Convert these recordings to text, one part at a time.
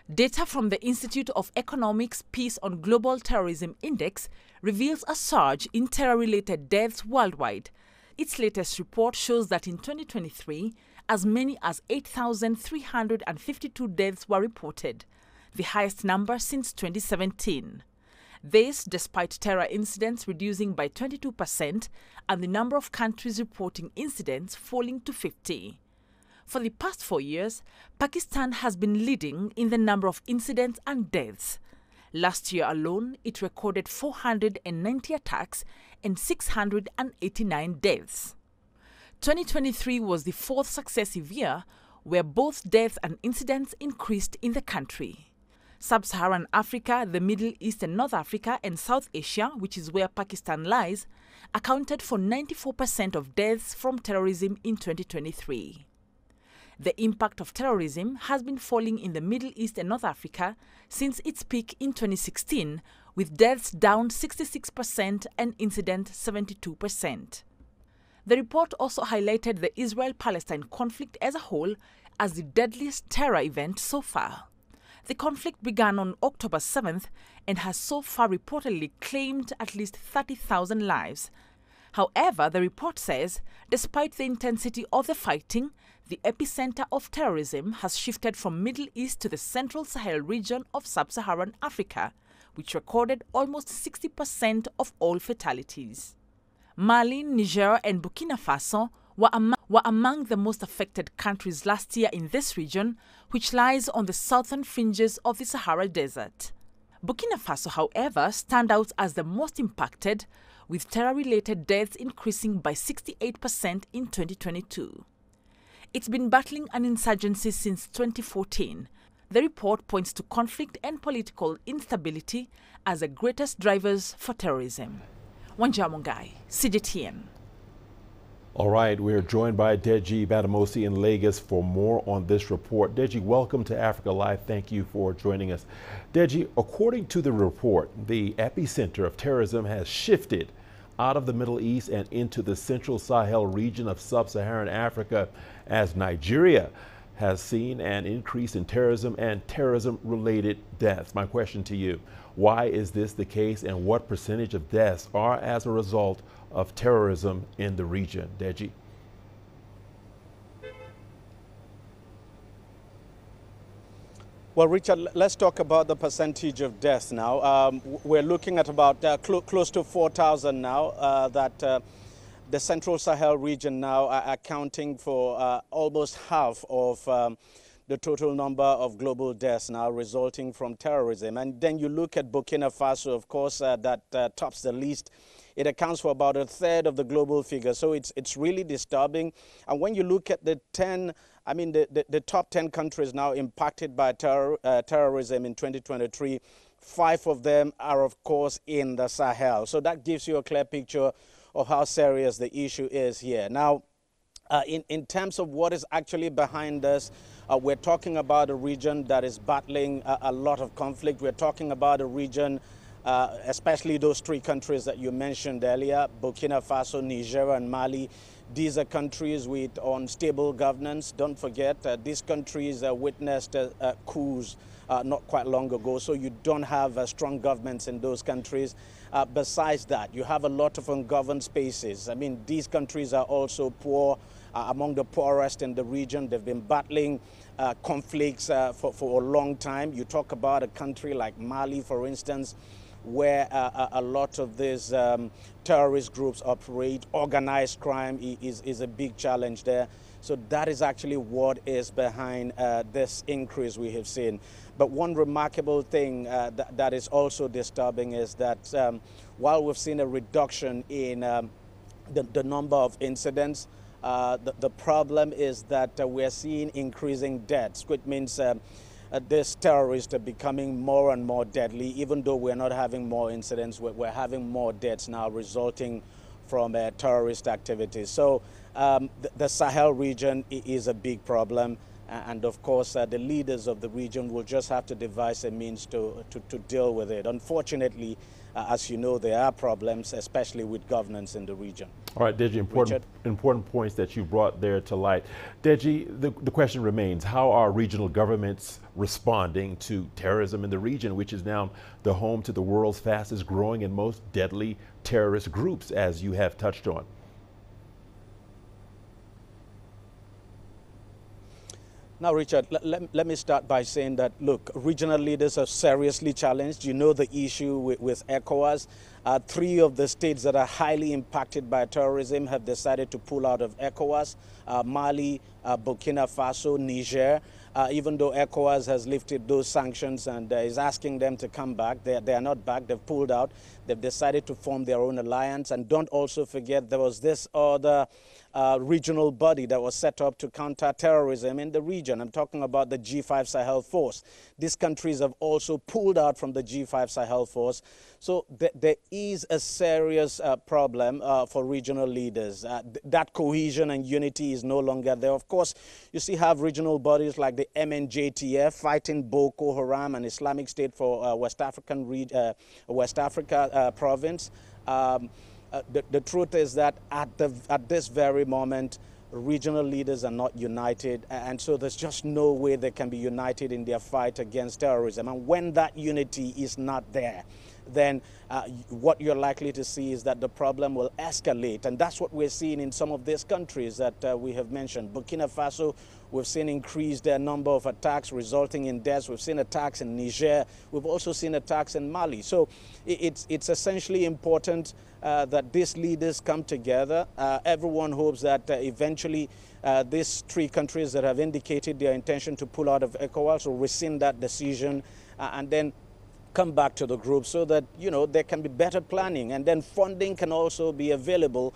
Data from the Institute of Economics Peace on Global Terrorism Index reveals a surge in terror-related deaths worldwide. Its latest report shows that in 2023, as many as 8,352 deaths were reported, the highest number since 2017. This despite terror incidents reducing by 22% and the number of countries reporting incidents falling to 50. For the past 4 years, Pakistan has been leading in the number of incidents and deaths. Last year alone, it recorded 490 attacks and 689 deaths. 2023 was the fourth successive year where both deaths and incidents increased in the country. Sub-Saharan Africa, the Middle East and North Africa, and South Asia, which is where Pakistan lies, accounted for 94% of deaths from terrorism in 2023. The impact of terrorism has been falling in the Middle East and North Africa since its peak in 2016, with deaths down 66% and incidents 72%. The report also highlighted the Israel-Palestine conflict as a whole as the deadliest terror event so far. The conflict began on October 7th and has so far reportedly claimed at least 30,000 lives. However, the report says, despite the intensity of the fighting, the epicenter of terrorism has shifted from Middle East to the central Sahel region of Sub-Saharan Africa, which recorded almost 60% of all fatalities. Mali, Niger and Burkina Faso were among the most affected countries last year in this region, which lies on the southern fringes of the Sahara Desert. Burkina Faso, however, stands out as the most impacted, with terror-related deaths increasing by 68% in 2022. It's been battling an insurgency since 2014. The report points to conflict and political instability as the greatest drivers for terrorism. Wanja Mungai, CGTN. All right, we're joined by Deji Badamosi in Lagos for more on this report. Deji, welcome to Africa Live. Thank you for joining us. Deji, according to the report, the epicenter of terrorism has shifted out of the Middle East and into the central Sahel region of sub-Saharan Africa as Nigeria has seen an increase in terrorism and terrorism-related deaths. My question to you, why is this the case and what percentage of deaths are as a result of terrorism in the region? Deji. Well, Richard, let's talk about the percentage of deaths now. We're looking at about close to 4,000 now, that the Central Sahel region now are accounting for almost half of the total number of global deaths now resulting from terrorism. And then you look at Burkina Faso, of course, that tops the list. It accounts for about a third of the global figure. So it's really disturbing. And when you look at the top 10 countries now impacted by terrorism in 2023, 5 of them are, of course, in the Sahel. So that gives you a clear picture of how serious the issue is here. Now, in terms of what is actually behind this, we're talking about a region that is battling a lot of conflict. We're talking about a region, especially those 3 countries that you mentioned earlier, Burkina Faso, Niger, and Mali. These are countries with unstable governance. Don't forget, these countries witnessed coups not quite long ago, so you don't have strong governments in those countries. Besides that, you have a lot of ungoverned spaces. I mean, these countries are also poor, among the poorest in the region. They've been battling conflicts for a long time. You talk about a country like Mali, for instance, where a lot of these terrorist groups operate. Organized crime is a big challenge there. So that is actually what is behind this increase we have seen. But one remarkable thing that is also disturbing is that while we've seen a reduction in the number of incidents, the problem is that we're seeing increasing deaths, which means these terrorists are becoming more and more deadly. Even though we're not having more incidents, we're having more deaths now resulting from terrorist activities. So the Sahel region is a big problem, And of course, the leaders of the region will just have to devise a means to deal with it. Unfortunately, as you know, there are problems, especially with governance in the region. All right, Deji, important points that you brought there to light. Deji, the question remains, how are regional governments responding to terrorism in the region, which is now the home to the world's fastest growing and most deadly terrorist groups, as you have touched on? Now, Richard, let me start by saying that, look, regional leaders are seriously challenged. You know the issue with ECOWAS. 3 of the states that are highly impacted by terrorism have decided to pull out of ECOWAS: Mali, Burkina Faso, Niger. Even though ECOWAS has lifted those sanctions and is asking them to come back, they are not back. They've pulled out. They've decided to form their own alliance. And don't also forget, there was this other regional body that was set up to counter terrorism in the region. I'm talking about the G5 Sahel force. These countries have also pulled out from the G5 Sahel force. So there is a serious problem for regional leaders. That cohesion and unity is no longer there. Of course, you still have regional bodies like the MNJTF fighting Boko Haram and Islamic State for West Africa province. The truth is that at this very moment, regional leaders are not united, and so there's just no way they can be united in their fight against terrorism. And when that unity is not there, then what you're likely to see is that the problem will escalate. And that's what we're seeing in some of these countries that we have mentioned. Burkina Faso, we've seen increased number of attacks resulting in deaths. We've seen attacks in Niger. We've also seen attacks in Mali. So it's essentially important that these leaders come together. Everyone hopes that eventually these 3 countries that have indicated their intention to pull out of ECOWAS will rescind that decision and then come back to the group so that, you know, there can be better planning, and then funding can also be available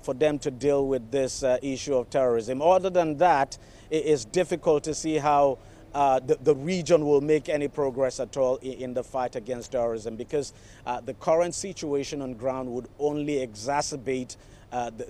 for them to deal with this issue of terrorism. Other than that, it is difficult to see how the region will make any progress at all in the fight against terrorism, because the current situation on ground would only exacerbate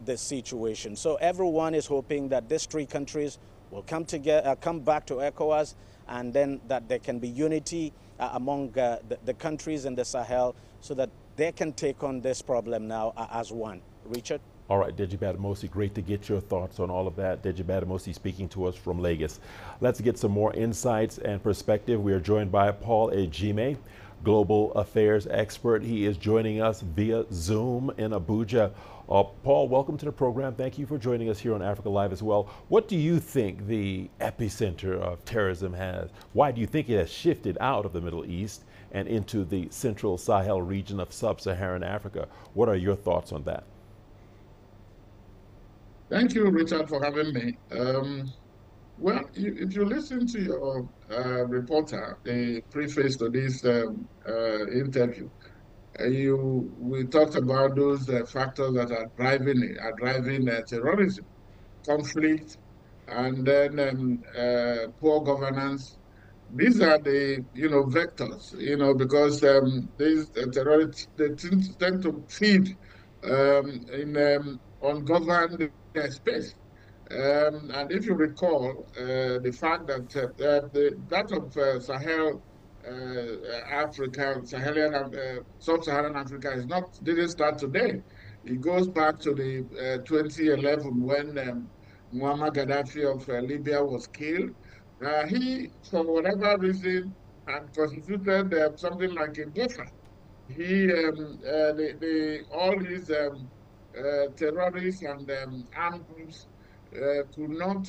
the situation. So everyone is hoping that these 3 countries will come together, come back to ECOWAS, and then that there can be unity among the countries in the Sahel so that they can take on this problem now as one. Richard? All right, Deji Badamosi, great to get your thoughts on all of that. Deji Badamosi speaking to us from Lagos. Let's get some more insights and perspective. We are joined by Paul Ejime, global affairs expert. He is joining us via Zoom in Abuja. Paul, welcome to the program. Thank you for joining us here on Africa Live as well. What do you think the epicenter of terrorism has? Why do you think it has shifted out of the Middle East and into the central Sahel region of sub-Saharan Africa? What are your thoughts on that? Thank you, Richard, for having me. Well, if you listen to your reporter, the preface to this interview, we talked about those factors that are driving terrorism, conflict, and then poor governance. These are the vectors, because these terrorists, they tend to feed in ungoverned space. And if you recall, the fact that that of Sahel Africa, sub-Saharan Africa didn't start today. It goes back to the 2011 when Muammar Gaddafi of Libya was killed. He, for whatever reason, had constituted something like a buffer. All these terrorists and armed groups could not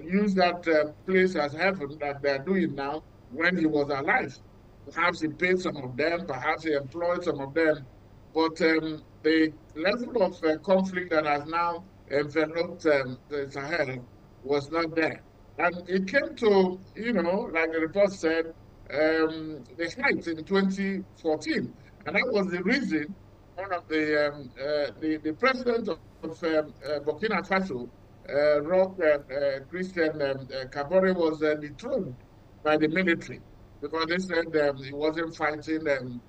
use that place as heaven that they are doing now when he was alive. Perhaps he paid some of them, perhaps he employed some of them, but the level of conflict that has now enveloped the Sahel was not there. And it came to, like the report said, the height in 2014. And that was the reason one of the president of Burkina Faso, Roch Christian Kabore, was dethroned by the military because they said he wasn't fighting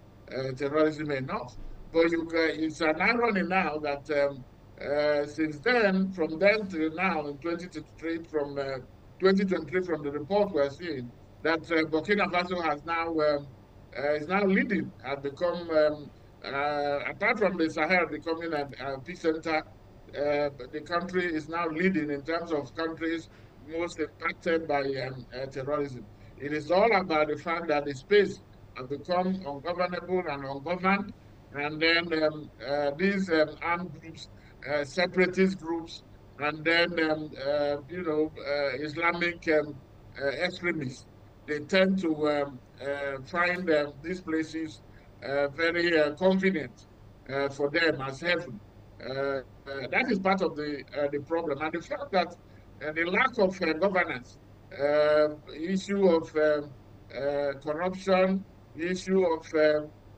terrorism enough. But it's an irony now that since then, from then to now, in 2023, from 2023 from the report we're seeing that Burkina Faso is now leading, has become, apart from the Sahel becoming an epicenter, the country is now leading in terms of countries most impacted by terrorism. It is all about the fact that the space has become ungovernable and ungoverned, and then these armed groups, separatist groups, and then Islamic extremists, they tend to find these places very convenient for them as heaven. That is part of the problem, and the fact that the lack of governance, issue of corruption, issue of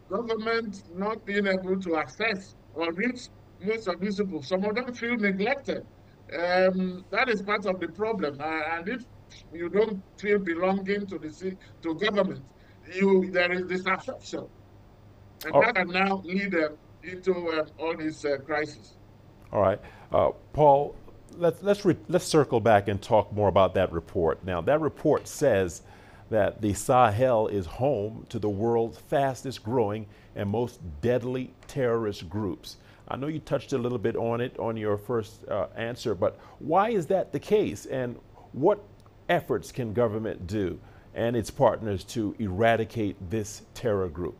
government not being able to access or reach most of these people. Some of them feel neglected. That is part of the problem. And if you don't feel belonging to government, there is disaffection, and that can now lead into all these crises. All right, Paul. Let's circle back and talk more about that report. Now, that report says that the Sahel is home to the world's fastest growing and most deadly terrorist groups. I know you touched a little bit on it on your first answer, but why is that the case? And what efforts can government do and its partners to eradicate this terror group?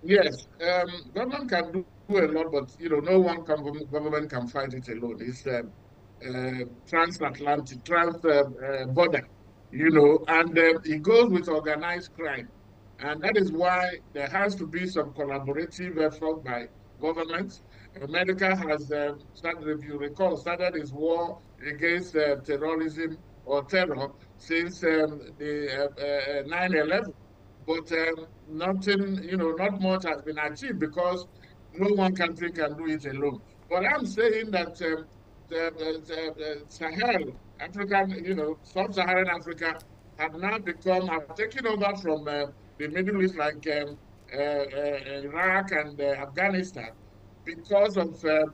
Yes, government can do a lot, but no one government can fight it alone. It's transatlantic, border, and it goes with organized crime. And that is why there has to be some collaborative effort by governments. America has started, if you recall, started its war against terrorism or terror since the 9/11. But nothing, not much has been achieved because no one country can do it alone. But I'm saying that Sahel, African, sub-Saharan Africa, have taken over from the Middle East, like Iraq and Afghanistan, because of the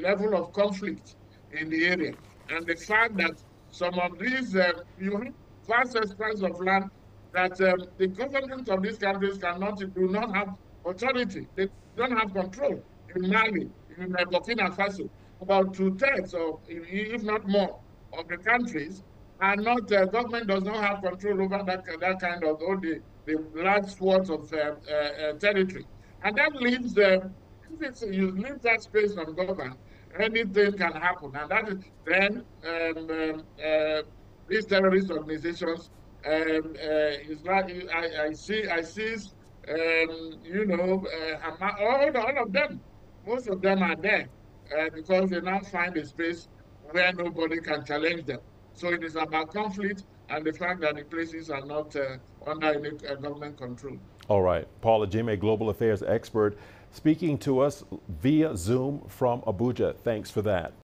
level of conflict in the area. And the fact that some of these, you have vast expanse of land that the government of these countries do not have authority. They don't have control. In Mali, in Burkina Faso, about 2/3 or if not more of the countries are not, government does not have control over that kind of all the large swaths of territory. And that leaves if you leave that space ungoverned, anything can happen. And that is then these terrorist organizations, I see all of them, most of them are there because they now find a space where nobody can challenge them. So it is about conflict and the fact that the places are not under any government control. All right. Paul Ejime, Global Affairs expert, speaking to us via Zoom from Abuja. Thanks for that.